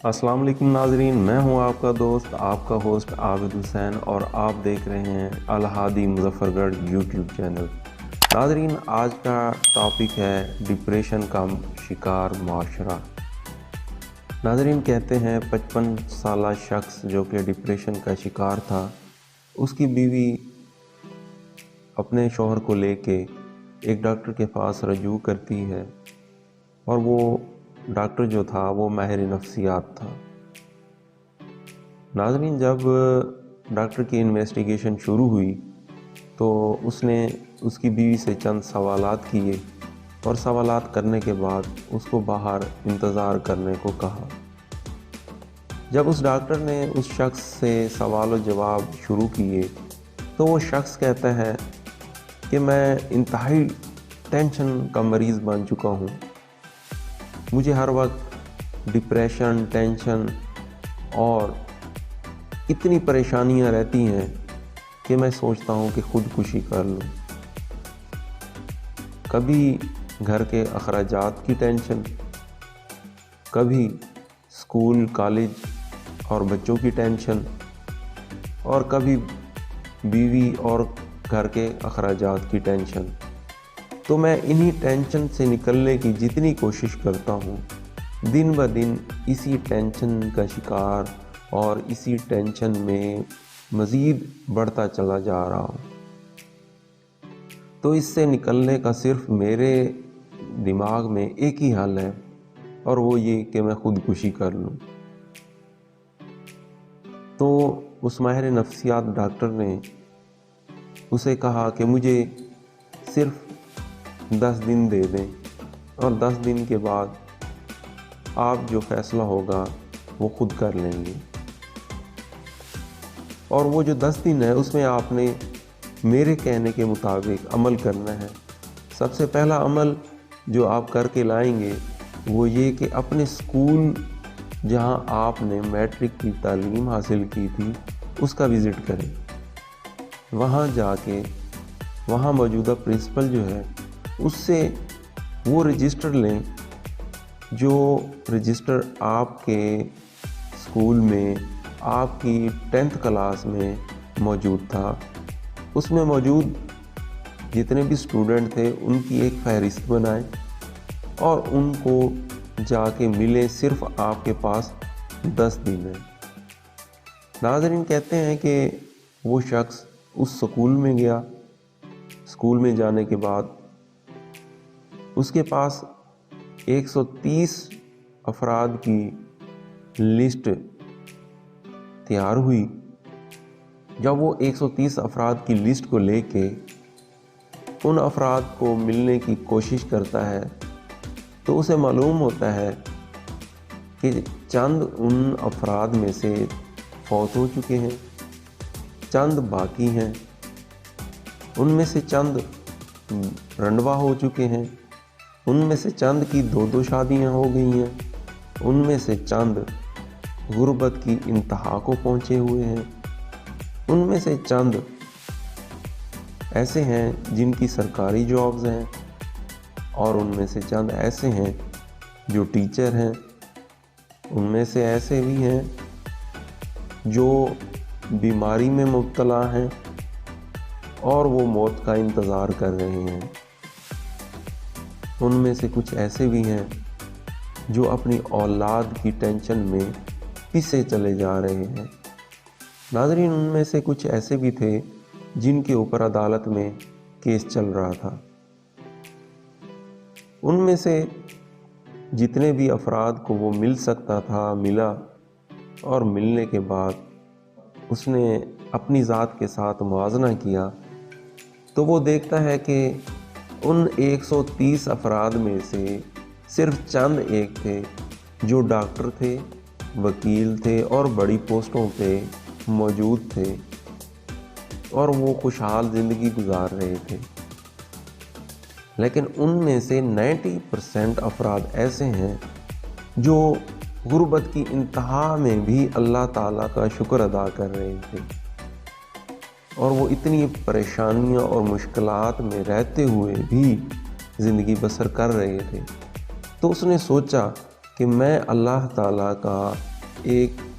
السلام علیکم ناظرین، میں ہوں آپ کا دوست، آپ کا ہوسٹ عابد حسین، اور آپ دیکھ رہے ہیں الہادی مظفر گڑھ یوٹیوب چینل۔ ناظرین، آج کا ٹاپک ہے ڈپریشن کا شکار معاشرہ۔ ناظرین، کہتے ہیں 55 سالہ شخص جو کہ ڈپریشن کا شکار تھا، اس کی بیوی اپنے شوہر کو لے کے ایک ڈاکٹر کے پاس رجوع کرتی ہے، اور وہ ڈاکٹر جو تھا وہ ماہر نفسیات تھا۔ ناظرین، جب ڈاکٹر کی انویسٹیگیشن شروع ہوئی تو اس نے اس کی بیوی سے چند سوالات کیے، اور سوالات کرنے کے بعد اس کو باہر انتظار کرنے کو کہا۔ جب اس ڈاکٹر نے اس شخص سے سوال و جواب شروع کیے تو وہ شخص کہتا ہے کہ میں انتہائی ٹینشن کا مریض بن چکا ہوں، مجھے ہر وقت ڈپریشن، ٹینشن اور اتنی پریشانیاں رہتی ہیں کہ میں سوچتا ہوں کہ خودکشی کر لوں۔ کبھی گھر کے اخراجات کی ٹینشن، کبھی اسکول، کالج اور بچوں کی ٹینشن، اور کبھی بیوی اور گھر کے اخراجات کی ٹینشن۔ تو میں انہی ٹینشن سے نکلنے کی جتنی کوشش کرتا ہوں، دن بہ دن اسی ٹینشن کا شکار اور اسی ٹینشن میں مزید بڑھتا چلا جا رہا ہوں۔ تو اس سے نکلنے کا صرف میرے دماغ میں ایک ہی حل ہے، اور وہ یہ کہ میں خودکشی کر لوں۔ تو اس ماہر نفسیات ڈاکٹر نے اسے کہا کہ مجھے صرف 10 دن دے دیں، اور 10 دن کے بعد آپ جو فیصلہ ہوگا وہ خود کر لیں گے۔ اور وہ جو 10 دن ہے اس میں آپ نے میرے کہنے کے مطابق عمل کرنا ہے۔ سب سے پہلا عمل جو آپ کر کے لائیں گے وہ یہ کہ اپنے اسکول جہاں آپ نے میٹرک کی تعلیم حاصل کی تھی اس کا وزٹ کریں۔ وہاں جا کے وہاں موجودہ پرنسپل جو ہے اس سے وہ رجسٹر لیں جو رجسٹر آپ کے اسکول میں آپ کی 10th کلاس میں موجود تھا۔ اس میں موجود جتنے بھی اسٹوڈنٹ تھے ان کی ایک فہرست بنائیں اور ان کو جا کے ملیں۔ صرف آپ کے پاس 10 دن ہے۔ ناظرین، کہتے ہیں کہ وہ شخص اس اسکول میں گیا۔ اسکول میں جانے کے بعد اس کے پاس 130 افراد کی لسٹ تیار ہوئی۔ جب وہ 130 افراد کی لسٹ کو لے کے ان افراد کو ملنے کی کوشش کرتا ہے تو اسے معلوم ہوتا ہے کہ چند ان افراد میں سے فوت ہو چکے ہیں، چند باقی ہیں، ان میں سے چند رنڈوا ہو چکے ہیں، ان میں سے چند کی 2 شادیاں ہو گئی ہیں، ان میں سے چند غربت کی انتہا کو پہنچے ہوئے ہیں، ان میں سے چند ایسے ہیں جن کی سرکاری جابز ہیں، اور ان میں سے چند ایسے ہیں جو ٹیچر ہیں، ان میں سے ایسے بھی ہیں جو بیماری میں مبتلا ہیں اور وہ موت کا انتظار کر رہے ہیں، ان میں سے کچھ ایسے بھی ہیں جو اپنی اولاد کی ٹینشن میں پسے چلے جا رہے ہیں۔ ناظرین، ان میں سے کچھ ایسے بھی تھے جن کے اوپر عدالت میں کیس چل رہا تھا۔ ان میں سے جتنے بھی افراد کو وہ مل سکتا تھا ملا، اور ملنے کے بعد اس نے اپنی ذات کے ساتھ موازنہ کیا تو وہ دیکھتا ہے کہ ان 130 افراد میں سے صرف چند ایک تھے جو ڈاکٹر تھے، وکیل تھے اور بڑی پوسٹوں پہ موجود تھے، اور وہ خوشحال زندگی گزار رہے تھے۔ لیکن ان میں سے 90% افراد ایسے ہیں جو غربت کی انتہا میں بھی اللہ تعالیٰ کا شکر ادا کر رہے تھے، اور وہ اتنی پریشانیاں اور مشکلات میں رہتے ہوئے بھی زندگی بسر کر رہے تھے۔ تو اس نے سوچا کہ میں اللہ تعالیٰ کا ایک